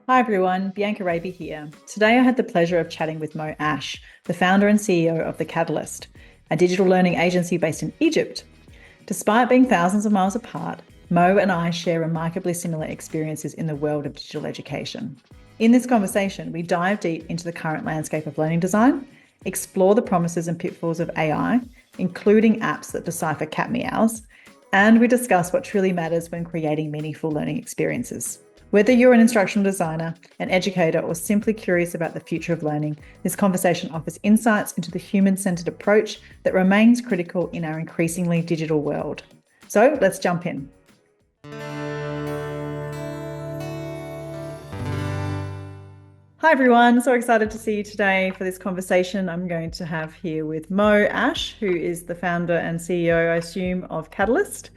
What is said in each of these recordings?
Hi everyone, Bianca Raby here. Today I had the pleasure of chatting with Moe Ash, the founder and CEO of The Catalyst, a digital learning agency based in Egypt. Despite being thousands of miles apart, Moe and I share remarkably similar experiences in the world of digital education. In this conversation, we dive deep into the current landscape of learning design, explore the promises and pitfalls of AI, including apps that decipher cat meows, and we discuss what truly matters when creating meaningful learning experiences. Whether you're an instructional designer, an educator, or simply curious about the future of learning, this conversation offers insights into the human-centered approach that remains critical in our increasingly digital world. So let's jump in. Hi everyone, so excited to see you today for this conversation I'm going to have here with Moe Ash, who is the founder and CEO, I assume, of Catalyst.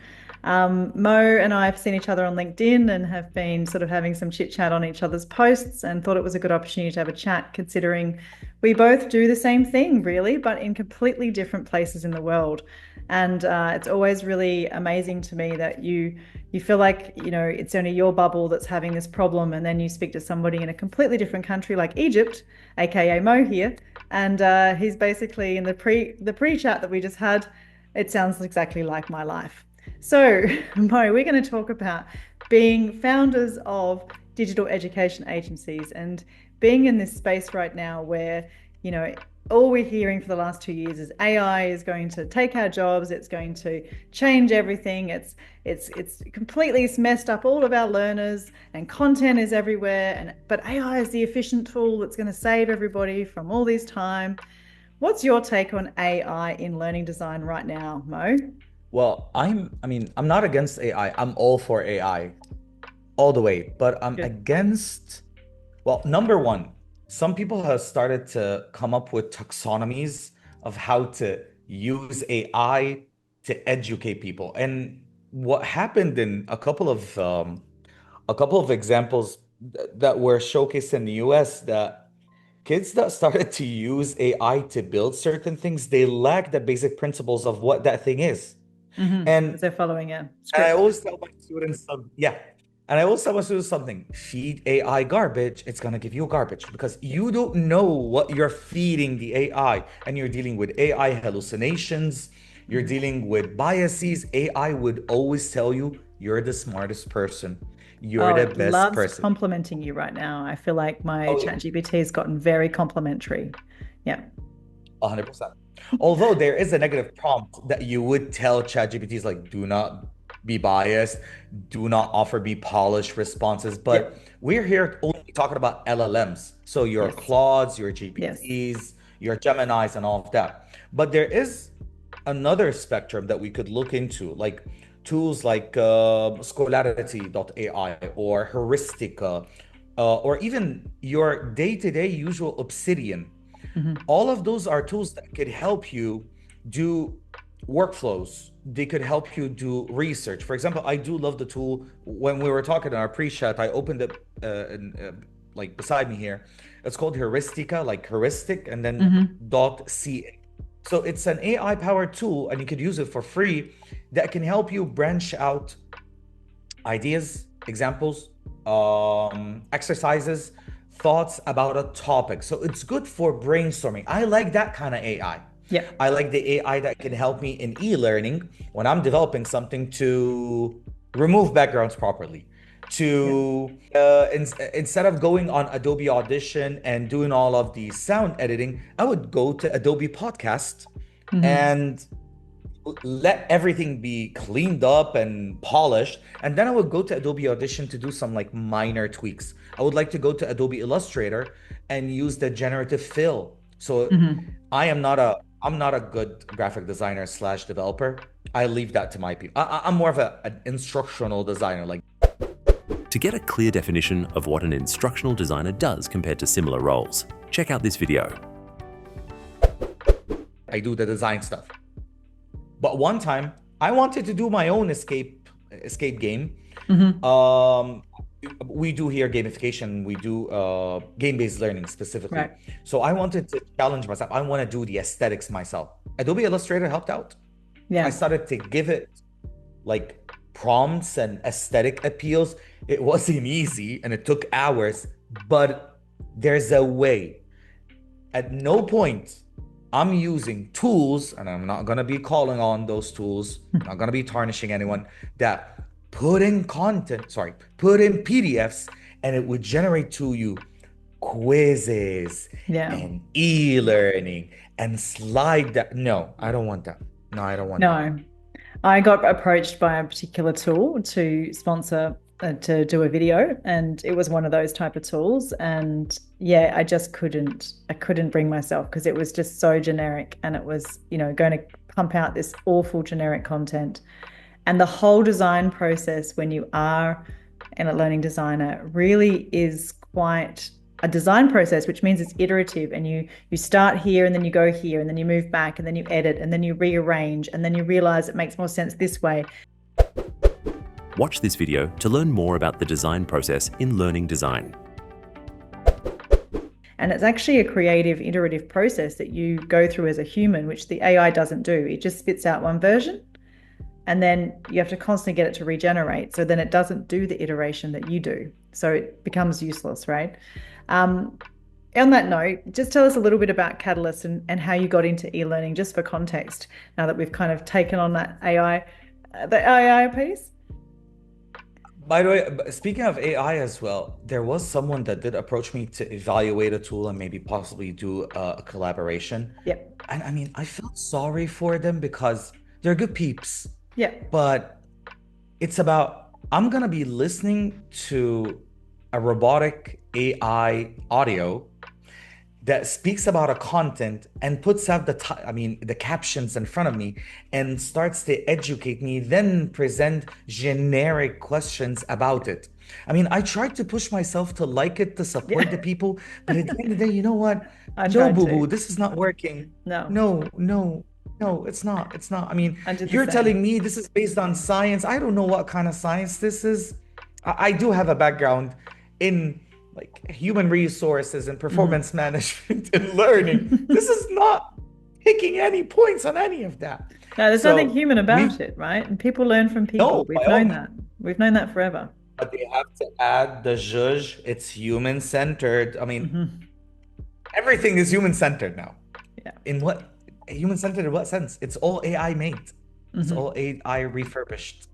Moe and I have seen each other on LinkedIn and have been sort of having some chit chat on each other's posts and thought it was a good opportunity to have a chat, considering we both do the same thing really, but in completely different places in the world. And it's always really amazing to me that you feel like, it's only your bubble that's having this problem, and then you speak to somebody in a completely different country like Egypt, aka Moe here, and he's basically in the pre-chat that we just had. It sounds exactly like my life. So, Moe, we're going to talk about being founders of digital education agencies and being in this space right now where, all we're hearing for the last 2 years is AI is going to take our jobs. It's going to change everything. It's completely messed up all of our learners, and content is everywhere. But AI is the efficient tool that's going to save everybody from all this time. What's your take on AI in learning design right now, Moe? Well, I'm not against AI. I'm all for AI all the way, but I'm Good. against, well, number one, some people have started to come up with taxonomies of how to use AI to educate people. And what happened in a couple of examples that were showcased in the US, that kids that started to use AI to build certain things, they lack the basic principles of what that thing is. Because And they're following a and I script. always tell my students something. Yeah. And I always tell my students something. Feed AI garbage, it's gonna give you garbage because you don't know what you're feeding the AI. And you're dealing with AI hallucinations, you're dealing with biases. AI would always tell you you're the smartest person, you're Oh, the it best loves person. complimenting you right now. I feel like my Oh, chat GPT has gotten very complimentary. Yeah. 100%. Although there is a negative prompt that you would tell ChatGPTs like, do not be biased, do not offer be polished responses. But Yep. we're here only talking about LLMs. So your Yes. Claudes, your Yes. GPTs, your Geminis, and all of that. But there is another spectrum that we could look into, like tools like Scholarity.ai or Heuristica, or even your day-to-day usual Obsidian. Hmm. All of those are tools that could help you do workflows. They could help you do research. For example, I do love the tool. When we were talking in our pre-chat, I opened it like beside me here. It's called Heuristica, like heuristic, and then Hmm. .ca. So it's an AI powered tool, and you could use it for free, that can help you branch out ideas, examples, exercises, thoughts about a topic. So it's good for brainstorming. I like that kind of AI. Yep. I like the AI that can help me in e-learning when I'm developing something to remove backgrounds properly. Yep. Instead of going on Adobe Audition and doing all of the sound editing, I would go to Adobe Podcast Hmm. and let everything be cleaned up and polished, and then I would go to Adobe Audition to do some like minor tweaks. I would like to go to Adobe Illustrator and use the generative fill. So Hmm. I'm not a good graphic designer slash developer. I leave that to my people. I'm more of an instructional designer. Like, To get a clear definition of what an instructional designer does compared to similar roles, check out this video. I do the design stuff. But one time I wanted to do my own escape game. Hmm. Um, we do here gamification. We do game-based learning specifically. Right. So I wanted to challenge myself. I want to do the aesthetics myself. Adobe Illustrator helped out. I Yeah. started to give it like prompts and aesthetic appeals. It wasn't easy and it took hours, but there's a way. At no point I'm using tools, and I'm not gonna be calling on those tools, not gonna be tarnishing anyone, that put in PDFs and it would generate to you quizzes Yeah. and e-learning and slide that. No, I don't want that. No, I don't want that. No. I got approached by a particular tool to sponsor to do a video, and it was one of those type of tools. And yeah, I couldn't bring myself, because it was just so generic, and it was, going to pump out this awful generic content. And the whole design process, when you are a learning designer, really is quite a design process, which means it's iterative, and you start here and then you go here and then you move back and then you edit and then you rearrange and then you realize it makes more sense this way. Watch this video to learn more about the design process in learning design. And it's actually a creative, iterative process that you go through as a human, which the AI doesn't do. It just spits out one version, and then you have to constantly get it to regenerate. So then it doesn't do the iteration that you do. So it becomes useless, right? On that note, just tell us a little bit about Catalyst and how you got into e-learning, just for context, now that we've kind of taken on that the AI piece. By the way, speaking of AI as well, there was someone that did approach me to evaluate a tool and maybe possibly do a collaboration. Yep. And I mean, I felt sorry for them because they're good peeps. Yeah. But it's about, I'm gonna be listening to a robotic AI audio that speaks about a content and puts out the captions in front of me and starts to educate me, then present generic questions about it. I mean, I tried to push myself to like it, to support the people, but at the end of the day, you know what? No, boo-boo, this is not working. No, it's not. It's not. I mean, you're telling me this is based on science. I don't know what kind of science this is. I do have a background in like human resources and performance management and learning. This is not picking any points on any of that. No, there's nothing human about it, right? And people learn from people. No, We've known that. We've known that forever. But they have to add the zhuzh. It's human-centered. I mean, everything is human-centered now. Yeah. In what? Human-centered in what sense? It's all AI made. It's all AI refurbished.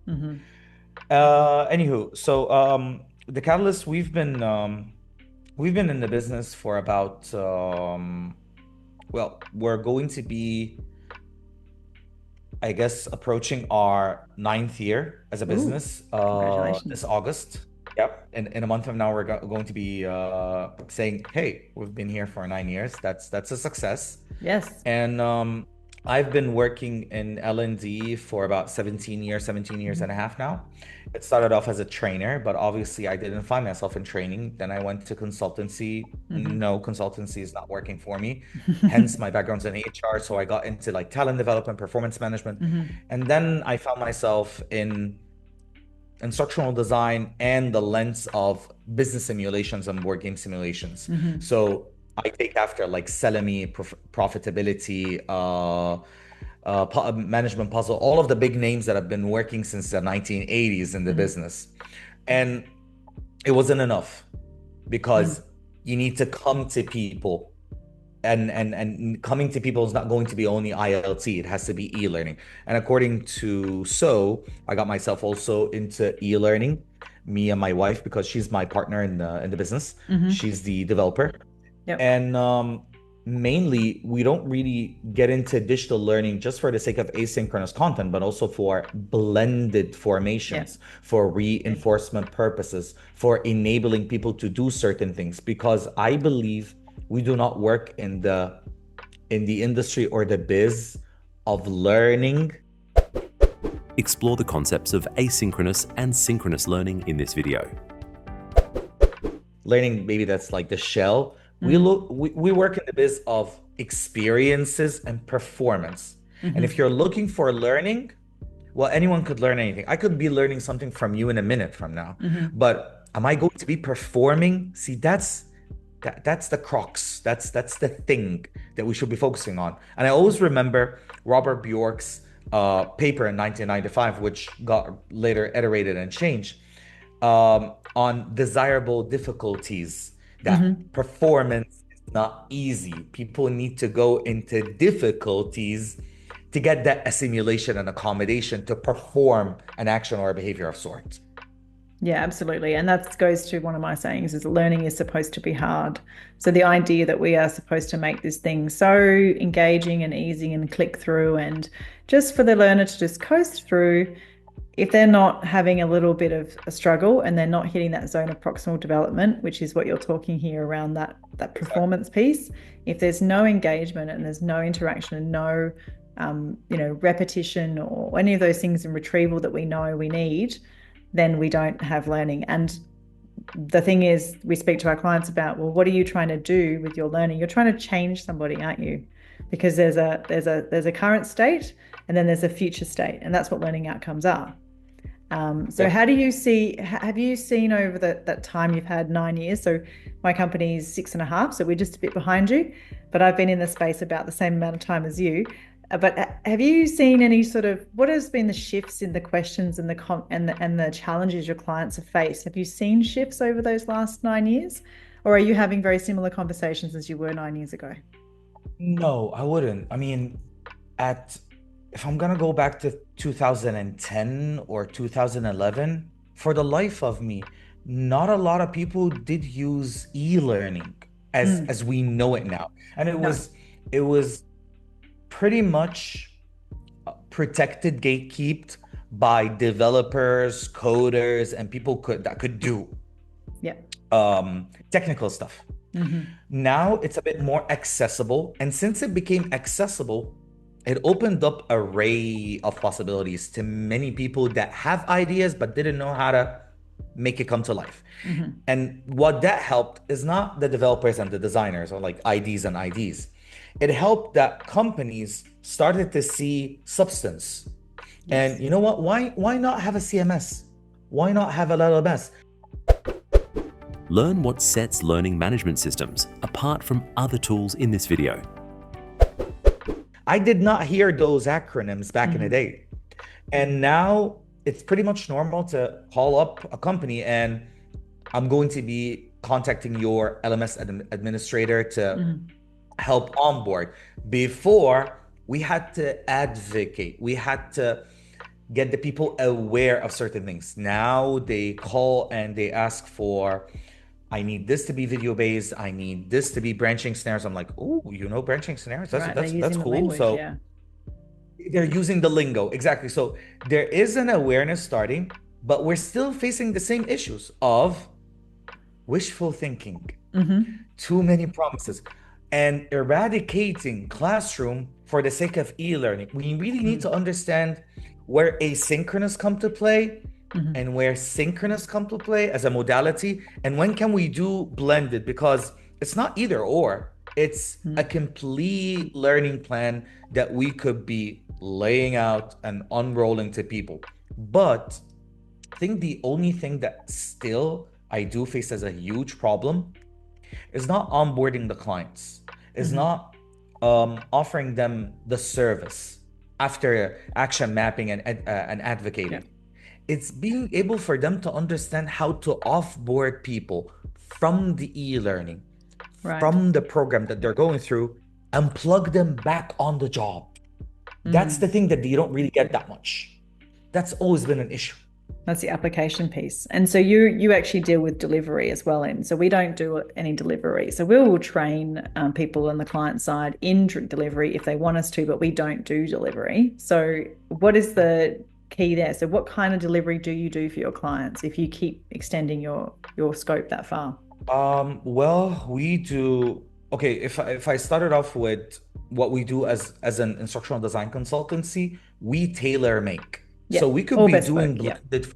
Anywho, so the Catalyst, we've been in the business for about we're going to be, I guess, approaching our 9th year as a business this August. Yep. And in a month from now, we're going to be saying, hey, we've been here for 9 years. That's a success. Yes. And I've been working in L&D for about 17 years and a half now. It started off as a trainer, but obviously I didn't find myself in training. Then I went to consultancy. No, consultancy is not working for me. Hence my background's in HR. So I got into like talent development, performance management. And then I found myself in instructional design and the lens of business simulations and board game simulations. So I take after like Selemi, profitability, management puzzle, all of the big names that have been working since the 1980s in the business. And it wasn't enough, because you need to come to people, and coming to people is not going to be only ILT. It has to be e-learning. And according to I got myself also into e-learning, me and my wife, because she's my partner in the business. She's the developer. Yep. And mainly, we don't really get into digital learning just for the sake of asynchronous content, but also for blended formations, for reinforcement purposes, for enabling people to do certain things. Because I believe we do not work in the industry or the biz of learning. Explore the concepts of asynchronous and synchronous learning in this video. Learning, maybe that's like the shell. We work in the biz of experiences and performance. And if you're looking for learning, well, anyone could learn anything. I could be learning something from you in a minute from now. But am I going to be performing? See, that's the crux. That's the thing that we should be focusing on. And I always remember Robert Bjork's paper in 1995, which got later iterated and changed, on desirable difficulties. that performance is not easy. People need to go into difficulties to get that assimilation and accommodation to perform an action or a behavior of sorts. Yeah, absolutely. And that goes to one of my sayings is learning is supposed to be hard. So the idea that we are supposed to make this thing so engaging and easy and click through and just for the learner to just coast through, if they're not having a little bit of a struggle and they're not hitting that zone of proximal development, which is what you're talking here around that performance piece, if there's no engagement and there's no interaction and no repetition or any of those things in retrieval that we know we need, then we don't have learning. And the thing is, we speak to our clients about, well, what are you trying to do with your learning? You're trying to change somebody, aren't you? Because there's a current state and then there's a future state, and that's what learning outcomes are. So how do you see, have you seen over that time you've had 9 years? So my company is 6.5, so we're just a bit behind you, but I've been in the space about the same amount of time as you. But have you seen any sort of, what has been the shifts in the questions and the challenges your clients have faced? Have you seen shifts over those last 9 years? Or are you having very similar conversations as you were 9 years ago? No, I wouldn't. I mean, if I'm gonna go back to 2010 or 2011, for the life of me, not a lot of people did use e-learning as we know it now. And it was pretty much protected, gatekept by developers, coders, and people that could do technical stuff. Now it's a bit more accessible, and since it became accessible, it opened up an array of possibilities to many people that have ideas but didn't know how to make it come to life. And what that helped is not the developers and the designers or like IDs. It helped that companies started to see substance. And you know what? Why not have a CMS? Why not have a LLMS? Learn what sets learning management systems apart from other tools in this video. I did not hear those acronyms back in the day. And now it's pretty much normal to call up a company and I'm going to be contacting your LMS administrator to help onboard. Before, we had to advocate. We had to get the people aware of certain things. Now they call and they ask for, I need this to be video based. I need this to be branching snares. I'm like, oh, branching snares? That's cool. Language, so they're using the lingo. Exactly. So there is an awareness starting, but we're still facing the same issues of wishful thinking, too many promises, and eradicating classroom for the sake of e-learning. We really need to understand where asynchronous come to play and where synchronous come to play as a modality, and when can we do blended, because it's not either or, it's a complete learning plan that we could be laying out and unrolling to people. But I think the only thing that still I do face as a huge problem is not onboarding the clients, is not offering them the service after action mapping and advocating. It's being able for them to understand how to offboard people from the e-learning, from the program that they're going through, and plug them back on the job. That's the thing that you don't really get that much. That's always been an issue. That's the application piece. And so you actually deal with delivery as well. And so we don't do any delivery. So we will train people on the client side in delivery if they want us to, but we don't do delivery. So what is the key there? So what kind of delivery do you do for your clients if you keep extending your scope that far? Well, we do. Okay, if I started off with what we do as an instructional design consultancy, we tailor make. So we could be doing blended.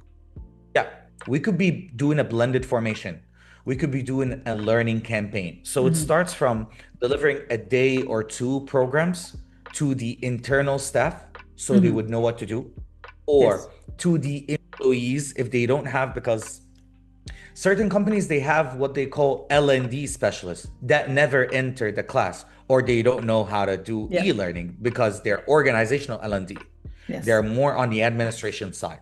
We could be doing a blended formation. We could be doing a learning campaign. So it starts from delivering a day or two programs to the internal staff so they would know what to do, or to the employees if they don't have, because certain companies, they have what they call L&D specialists that never enter the class, or they don't know how to do e-learning because they're organizational L&D. They're more on the administration side.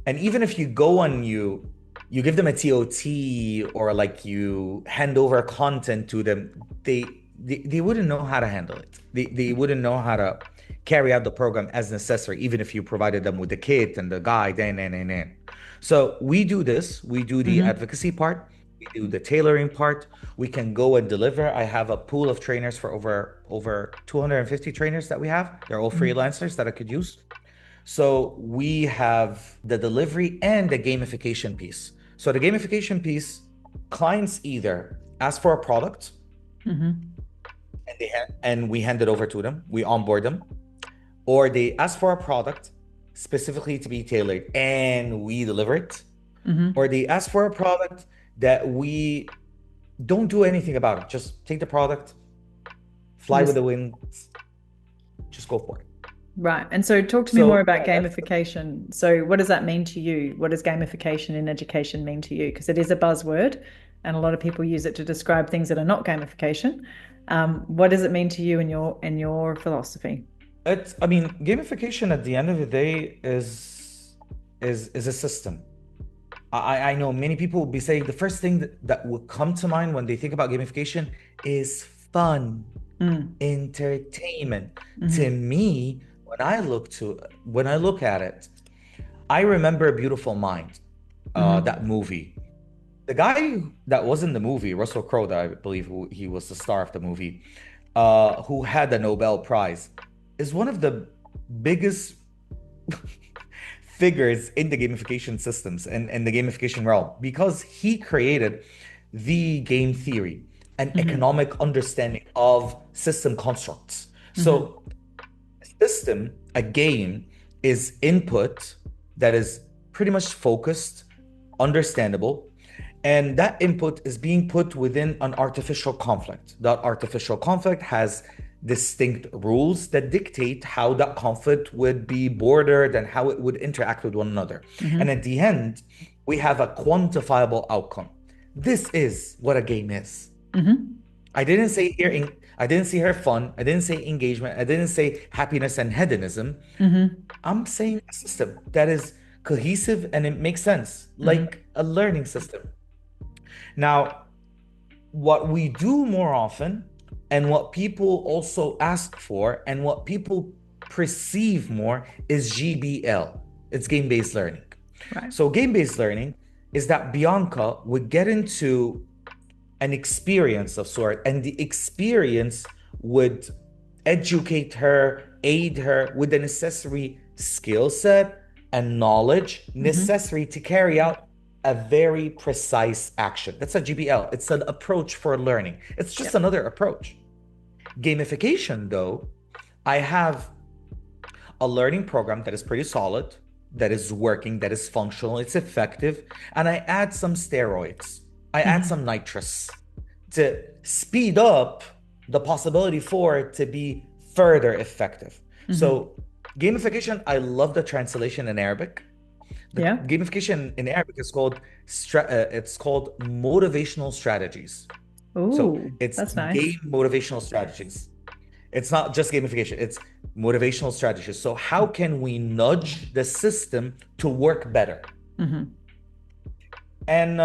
And even if you go and you you give them a TOT or like you hand over content to them, they wouldn't know how to handle it. They wouldn't know how to carry out the program as necessary, even if you provided them with the kit and the guide and. So we do this. We do the Mm-hmm. advocacy part. We do the tailoring part. We can go and deliver. I have a pool of trainers for over 250 trainers that we have. They're all Mm-hmm. freelancers that I could use. So we have the delivery and the gamification piece. So the gamification piece, clients either ask for a product Mm-hmm. and and we hand it over to them, we onboard them, or they ask for a product specifically to be tailored and we deliver it, Mm-hmm. or they ask for a product that we don't do anything about it. Just take the product, fly with Just the wind, just go for it. right. And so talk to me more So about yeah, that's gamification. So what does that mean to you? What does gamification in education mean to you? Because it is a buzzword and a lot of people use it to describe things that are not gamification. What does it mean to you in your philosophy? I mean, gamification at the end of the day is a system. I know many people will be saying the first thing that will come to mind when they think about gamification is fun, Mm. entertainment. To Mm-hmm. me, when I look at it, I remember A Beautiful Mind, Mm-hmm. that movie. The guy that was in the movie, Russell Crowe, that I believe he was the star of the movie, who had the Nobel Prize, is one of the biggest figures in the gamification systems and the gamification realm because he created the game theory and Mm-hmm. economic understanding of system constructs. Mm-hmm. So, a system, a game, is input that is pretty much focused, understandable, and that input is being put within an artificial conflict. That artificial conflict has distinct rules that dictate how that conflict would be bordered and how it would interact with one another. And Mm-hmm. at the end, we have a quantifiable outcome. This is what a game is. Mm-hmm. I didn't see her fun. I didn't say engagement. I didn't say happiness and hedonism. Mm-hmm. I'm saying a system that is cohesive and it makes sense, Mm-hmm. like a learning system. Now, what we do more often, and what people also ask for, and what people perceive more is GBL. It's game-based learning. Right. So, game-based learning is that Bianca would get into an experience of sort, and the experience would educate her, aid her with the necessary skill set and knowledge Mm-hmm. necessary to carry out a very precise action. That's a GBL. It's an approach for learning. It's just Yep. another approach. Gamification, though, I have a learning program that is pretty solid, that is working, that is functional, it's effective, and I add some steroids. I add Mm-hmm. some nitrous to speed up the possibility for it to be further effective. Mm-hmm. So, gamification, I love the translation in Arabic. The Yeah. gamification in Arabic is called it's called motivational strategies. So Oh, it's that's nice. game motivational strategies. It's not just gamification, it's motivational strategies. So how can we nudge the system to work better? Mm-hmm. And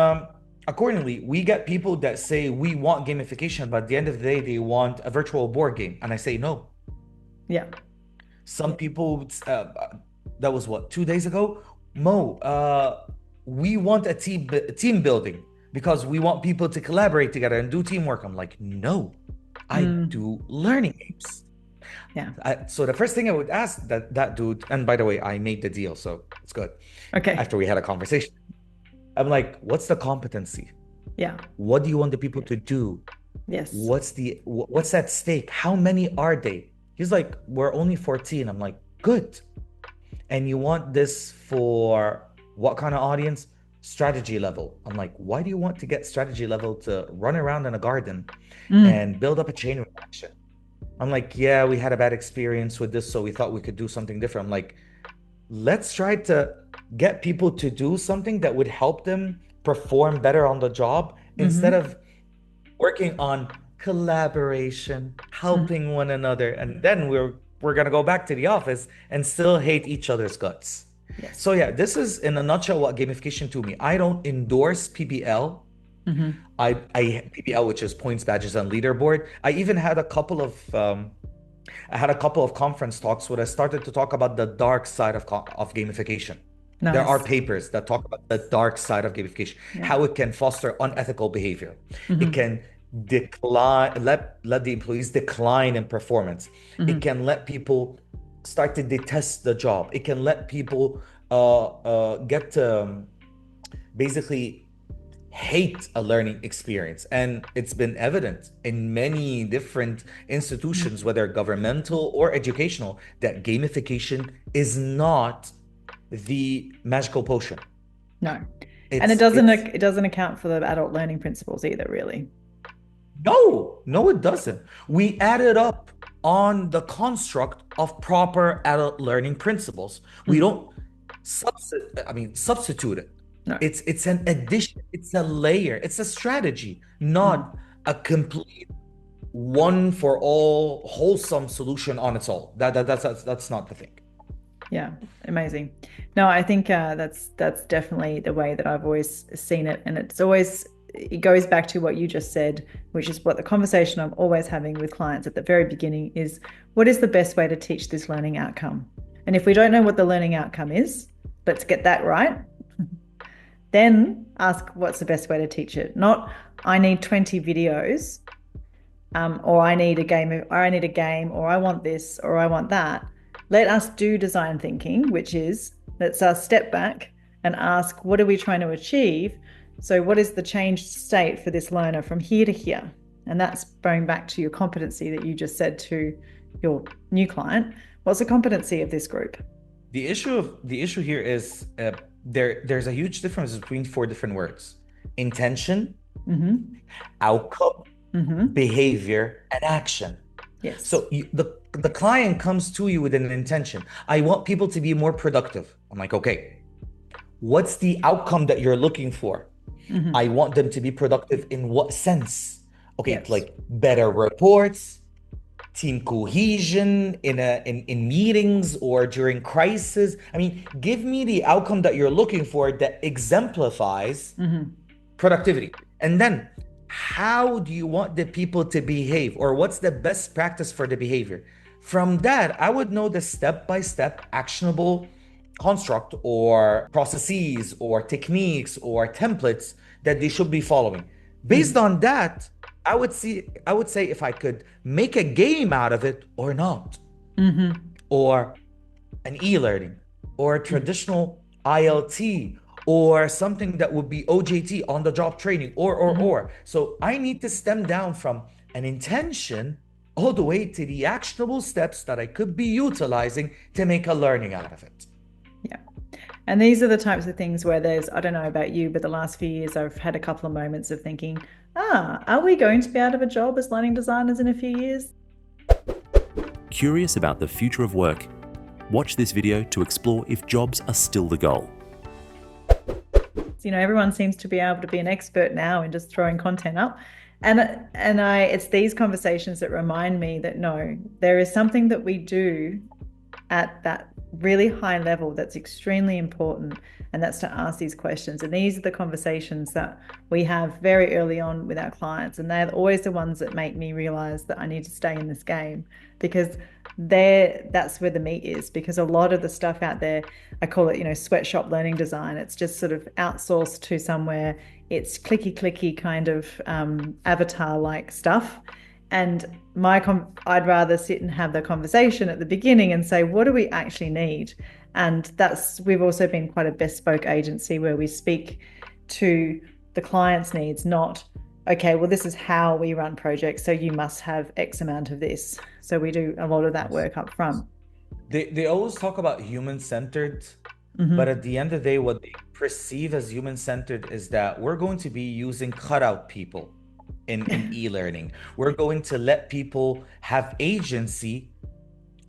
accordingly, we get people that say we want gamification, but at the end of the day, they want a virtual board game. And I say no. Yeah. Some people, that was what, 2 days ago? Mo, we want a team building because we want people to collaborate together and do teamwork. I'm like, no, I Mm. do learning games. Yeah. So the first thing I would ask that dude, and by the way, I made the deal, so it's good. Okay. After we had a conversation, I'm like, what's the competency? Yeah. What do you want the people to do? Yes. What's at stake? How many are they? He's like, we're only 14. I'm like, good. And you want this for what kind of audience? Strategy level. I'm like, why do you want to get strategy level to run around in a garden Mm. and build up a chain reaction? I'm like, yeah, we had a bad experience with this, so we thought we could do something different. I'm like, let's try to get people to do something that would help them perform better on the job instead Mm-hmm. of working on collaboration, Mm. helping one another, and then we're gonna go back to the office and still hate each other's guts. Yes. So yeah, this is in a nutshell what gamification to me. I don't endorse PBL. I PBL, which is points, badges, and leaderboard. I even had a couple of conference talks where I started to talk about the dark side of gamification. There are Nice. papers that talk about the dark side of gamification, Yeah. how it can foster unethical behavior. It can decline, let the employees decline in performance. It can let people start to detest the job. It can let people get basically hate a learning experience. And it's been evident in many different institutions, whether governmental or educational, that gamification is not the magical potion. No. And It's it's it doesn't account for the adult learning principles either, really. no, it doesn't. We added up on the construct of proper adult learning principles. We don't substitute it. No. It's an addition, it's a layer, it's a strategy, not a complete one for all wholesome solution on its own. That's not the thing. Yeah, amazing. No, I think that's definitely the way that I've always seen it, and it goes back to what you just said, which is what the conversation I'm always having with clients at the very beginning is, what is the best way to teach this learning outcome? And if we don't know what the learning outcome is, let's get that right. Then ask what's the best way to teach it. Not I need 20 videos, or I need a game, or I want this, or I want that. Let us do design thinking, which is let's step back and ask, what are we trying to achieve? So what is the changed state for this learner from here to here? And that's going back to your competency that you just said to your new client. What's the competency of this group? The issue here is there's a huge difference between four different words: intention, outcome, behavior, and action. Yes. So the client comes to you with an intention. I want people to be more productive. I'm like, okay, what's the outcome that you're looking for? I want them to be productive in what sense? Okay, Yes. like better reports, team cohesion in meetings or during crisis. I mean, give me the outcome that you're looking for that exemplifies productivity. And then how do you want the people to behave, or what's the best practice for the behavior? From that, I would know the step-by-step actionable construct or processes or techniques or templates that they should be following. Based on that, I would say if I could make a game out of it or not, or an e-learning, or a traditional ILT, or something that would be OJT, on the job training, or. So I need to stem down from an intention all the way to the actionable steps that I could be utilizing to make a learning out of it. Yeah. And these are the types of things where I don't know about you, but the last few years I've had a couple of moments of thinking, are we going to be out of a job as learning designers in a few years? Curious about the future of work? Watch this video to explore if jobs are still the goal. Everyone seems to be able to be an expert now in just throwing content up. And it's these conversations that remind me that no, there is something that we do at that really high level that's extremely important, and that's to ask these questions. And these are the conversations that we have very early on with our clients, and they're always the ones that make me realize that I need to stay in this game, because that's where the meat is. Because a lot of the stuff out there, I call it sweatshop learning design, it's just sort of outsourced to somewhere. It's clicky kind of avatar like stuff. And I'd rather sit and have the conversation at the beginning and say, what do we actually need? And we've also been quite a bespoke agency where we speak to the client's needs, not, okay, well, this is how we run projects, so you must have X amount of this. So we do a lot of that work up front. They always talk about human-centered, but at the end of the day, what they perceive as human-centered is that we're going to be using cutout people in e-learning. We're going to let people have agency.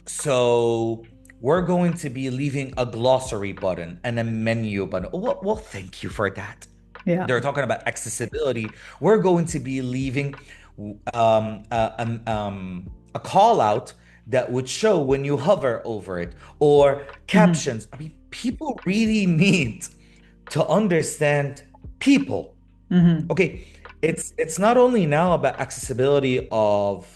So we're going to be leaving a glossary button and a menu button. Well, thank you for that. Yeah. They're talking about accessibility. We're going to be leaving a call out that would show when you hover over it, or captions. I mean, people really need to understand people. Okay, it's not only now about accessibility of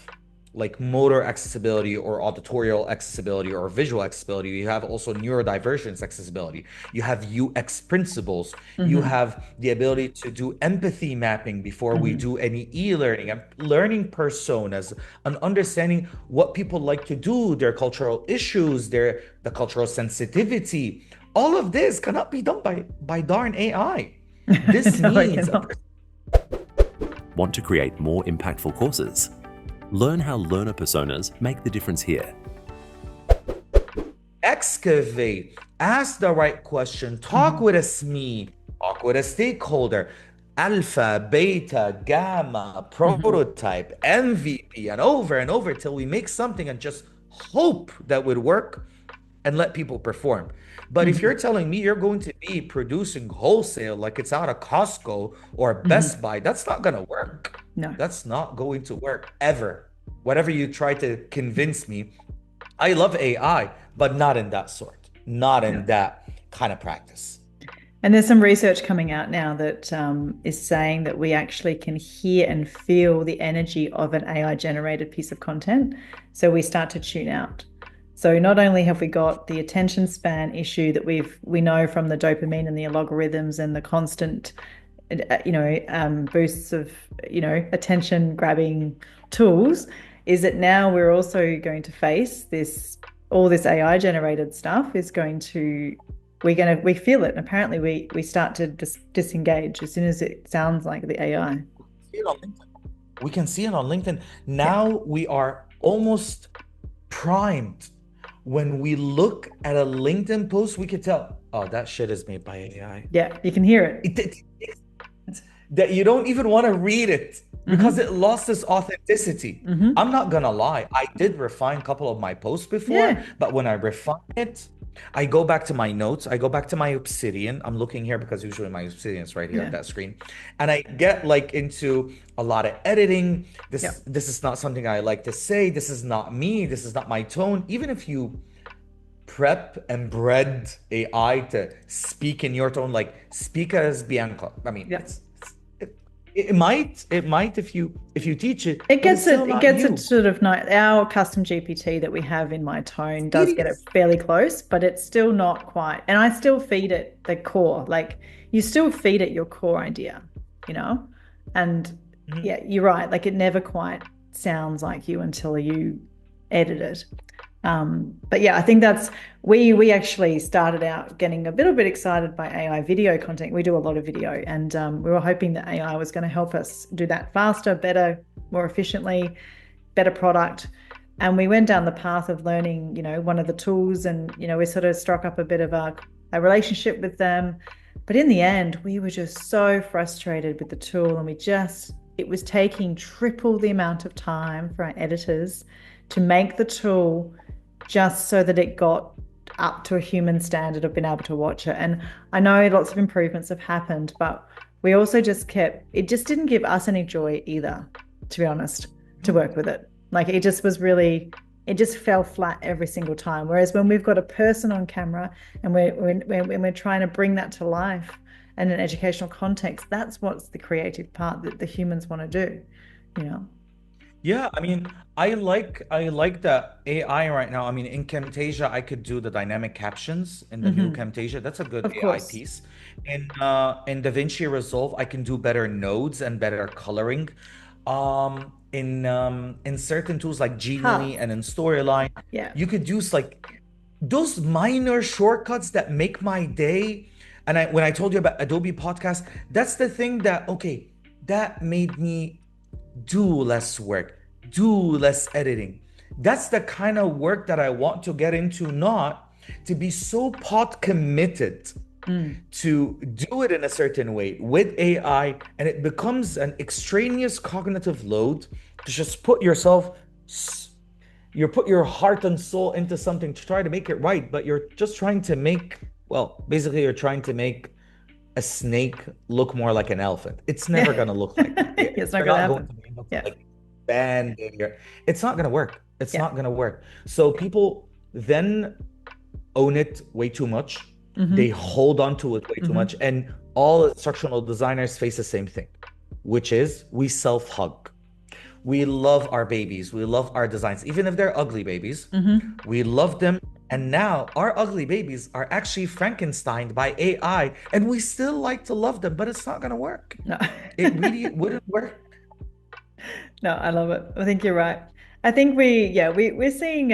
like motor accessibility or auditorial accessibility or visual accessibility. You have also neurodivergence accessibility. You have UX principles. You have the ability to do empathy mapping before we do any e-learning and learning personas and understanding what people like to do, their cultural issues, the cultural sensitivity. All of this cannot be done by darn AI. This No, I needs a cannot. Want to create more impactful courses? Learn how learner personas make the difference here. excavate, ask the right question, talk with a SME, talk with a stakeholder, alpha, beta, gamma, prototype, MVP, and over till we make something and just hope that would work and let people perform. But if you're telling me you're going to be producing wholesale like it's out of Costco or Best Buy, that's not going to work. No. That's not going to work ever. Whatever you try to convince me, I love AI, but not in that sort, not in that kind of practice. And there's some research coming out now that is saying that we actually can hear and feel the energy of an AI generated piece of content. So we start to tune out. So not only have we got the attention span issue that we know from the dopamine and the algorithms and the constant, boosts of, attention grabbing tools, is that now we're also going to face all this AI generated stuff is going to, we feel it. And apparently we start to disengage as soon as it sounds like the AI. We can see it on LinkedIn. Now we are almost primed. When we look at a LinkedIn post, we could tell, oh, that shit is made by AI. Yeah, you can hear it. That you don't even want to read it because it lost its authenticity. I'm not gonna lie, I did refine a couple of my posts before, but when I refine it, I go back to my notes, I go back to my Obsidian. I'm looking here because usually my Obsidian is right here on that screen. And I get like into a lot of editing. This is not something I like to say. This is not me. This is not my tone. Even if you prep and bred AI to speak in your tone, like speak as Bianca. I mean, it might if you teach it. It gets it sort of our custom GPT that we have in my tone does get it fairly close, but it's still not quite. And I still feed it the core, like you still feed it your core idea, and yeah, you're right. Like it never quite sounds like you until you edit it. But yeah, I think that's we actually started out getting a little bit excited by AI video content. We do a lot of video, and we were hoping that AI was going to help us do that faster, better, more efficiently, better product. And we went down the path of learning, one of the tools, and we sort of struck up a bit of a relationship with them. But in the end, we were just so frustrated with the tool, and it was taking triple the amount of time for our editors to make the tool just so that it got up to a human standard of being able to watch it. And I know lots of improvements have happened, but we also it just didn't give us any joy either, to be honest, to work with it. Like it just fell flat every single time. Whereas when we've got a person on camera and we're trying to bring that to life in an educational context, that's what's the creative part that the humans want to do, Yeah, I mean, I like the AI right now. I mean, in Camtasia, I could do the dynamic captions in the new Camtasia. That's a good AI piece. In DaVinci Resolve, I can do better nodes and better coloring. In certain tools like Genially and in Storyline, you could use like those minor shortcuts that make my day. And when I told you about Adobe Podcast, that's the thing that made me do less work, do less editing. That's the kind of work that I want to get into, not to be so pot committed to do it in a certain way with AI, and it becomes an extraneous cognitive load to just put your heart and soul into something to try to make it right, but you're just trying to make, basically you're trying to make a snake look more like an elephant. It's never going to look like that. It's not going to happen. It's not going to work. It's not going to work. So people then own it way too much. They hold on to it way too much. And all instructional designers face the same thing, which is we self-hug. We love our babies. We love our designs, even if they're ugly babies. We love them. And now our ugly babies are actually Frankensteined by AI, and we still like to love them, but it's not going to work. No. It really wouldn't work. No, I love it. I think you're right. I think we're seeing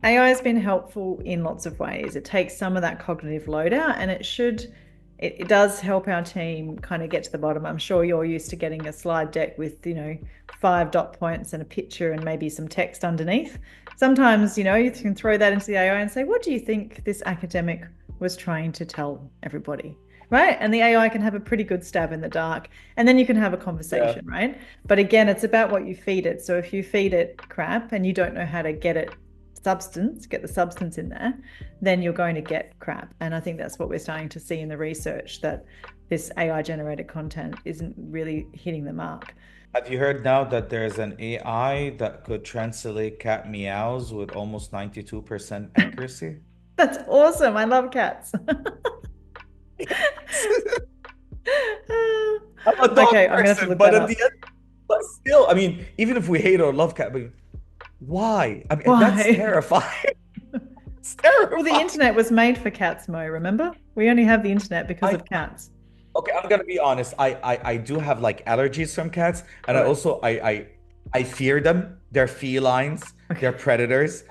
AI has been helpful in lots of ways. It takes some of that cognitive load out, and it does help our team kind of get to the bottom. I'm sure you're used to getting a slide deck with, 5 dot points and a picture and maybe some text underneath. Sometimes, you can throw that into the AI and say, what do you think this academic was trying to tell everybody? Right? And the AI can have a pretty good stab in the dark, and then you can have a conversation, right? But again, it's about what you feed it. So if you feed it crap and you don't know how to get the substance in there, then you're going to get crap. And I think that's what we're starting to see in the research, that this AI generated content isn't really hitting the mark. Have you heard now that there's an AI that could translate cat meows with almost 92% accuracy? That's awesome. I love cats. I'm a dog Okay, I'm gonna have to person, look but that at up. the end, but still, I mean, even if we hate or love cat, but why? I mean, that's Why? terrifying. It's Well, the terrifying. internet was made for cats, Mo, remember? We only have the internet because I of cats. Okay, I'm gonna be honest. I do have like allergies from cats, and I Good. also I fear them. They're felines. They're Okay. predators.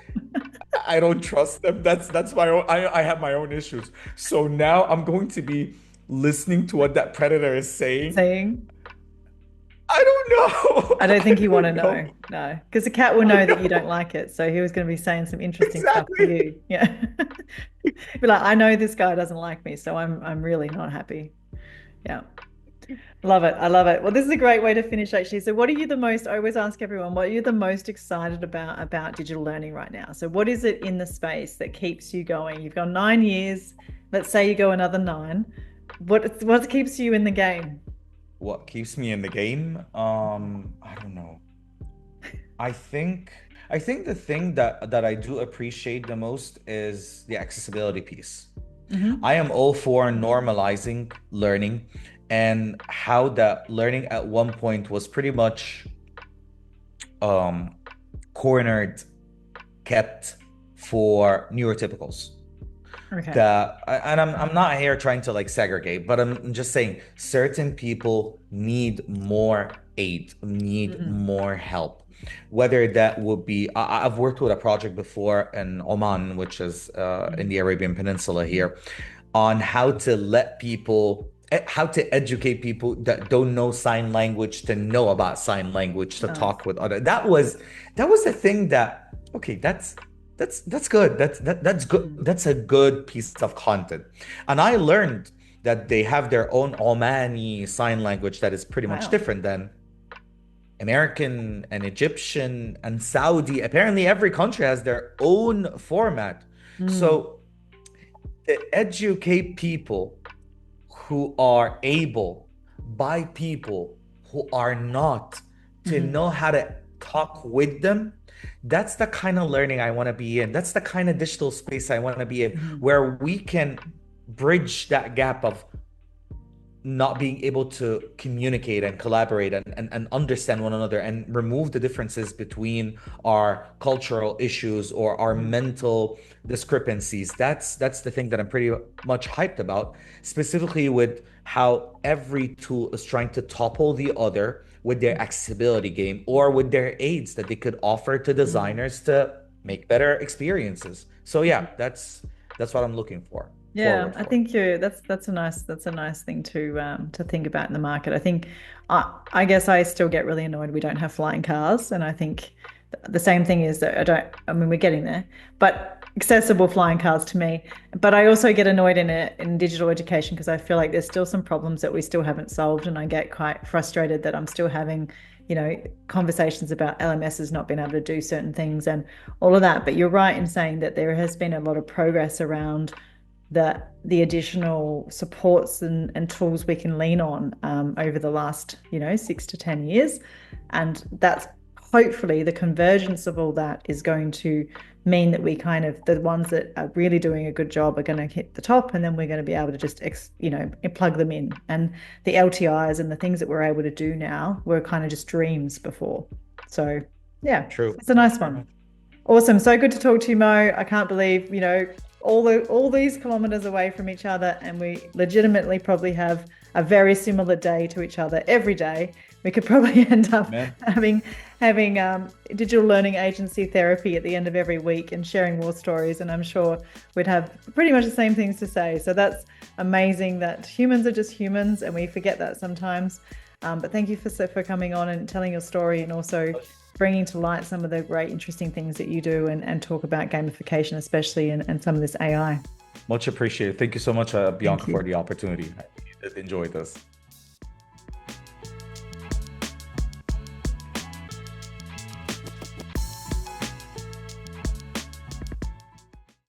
I don't trust them. That's my own. I have my own issues. So now I'm going to be listening to what that predator is saying. Saying, I don't know. I don't think I you want to don't know. know. No, because the cat will I know that you don't know like it. So he was going to be saying some interesting stuff to exactly. you. Yeah. Be like, I know this guy doesn't like me, so I'm really not happy. Yeah. Love it. I love it. Well, this is a great way to finish, actually. So, what are you the most, I always ask everyone, what are you the most excited about digital learning right now? So, what is it in the space that keeps you going? You've gone 9 years. Let's say you go another 9. What keeps you in the game? What keeps me in the game? I don't know. I think I think the thing that I do appreciate the most is the accessibility piece. Hmm. I am all for normalizing learning and how that learning at one point was pretty much um cornered, kept for neurotypicals. Okay. And I'm not here trying to like segregate, but I'm just saying certain people need more aid, need Hmm. more help. Whether that would be, I've worked with a project before in Oman, which is in the Arabian Peninsula here, on how to let people, how to educate people that don't know sign language to know about sign language to Nice. talk with other. That was the thing that, okay, that's good. That's good. Mm. That's a good piece of content. And I learned that they have their own Omani sign language that is pretty much Wow. different than American and Egyptian and Saudi. Apparently, every country has their own format. Mm. So to educate people who are able by people who are not, to Hmm. know how to talk with them, that's the kind of learning I want to be in. That's the kind of digital space I want to be in, Hmm. where we can bridge that gap of not being able to communicate and collaborate and understand one another and remove the differences between our cultural issues or our Hmm. mental discrepancies. That's the thing that I'm pretty much hyped about, specifically with how every tool is trying to topple the other with their accessibility game or with their aids that they could offer to Hmm. designers to make better experiences. So yeah, that's what I'm looking for, Yeah, forward I for. think that's a nice thing to think about in the market. I think I guess I still get really annoyed we don't have flying cars, and I think the same thing is that I mean we're getting there, but accessible flying cars to me. But I also get annoyed in digital education because I feel like there's still some problems that we still haven't solved, and I get quite frustrated that I'm still having, conversations about LMSs not being able to do certain things and all of that. But you're right in saying that there has been a lot of progress around the additional supports and tools we can lean on over the last 6 to 10 years, and that's hopefully the convergence of all that is going to mean that we kind of, the ones that are really doing a good job are going to hit the top, and then we're going to be able to just, plug them in. And the LTIs and the things that we're able to do now were kind of just dreams before. So yeah, True. it's a nice one. Awesome. So good to talk to you, Mo. I can't believe, all these kilometers away from each other, and we legitimately probably have a very similar day to each other every day. We could probably end up having digital learning agency therapy at the end of every week and sharing war stories, and I'm sure we'd have pretty much the same things to say. So that's amazing that humans are just humans, and we forget that sometimes. But thank you for coming on and telling your story, and also bringing to light some of the great interesting things that you do, and talk about gamification especially, and some of this AI. Much appreciated. Thank you so much, Bianca, for the opportunity. I enjoyed this.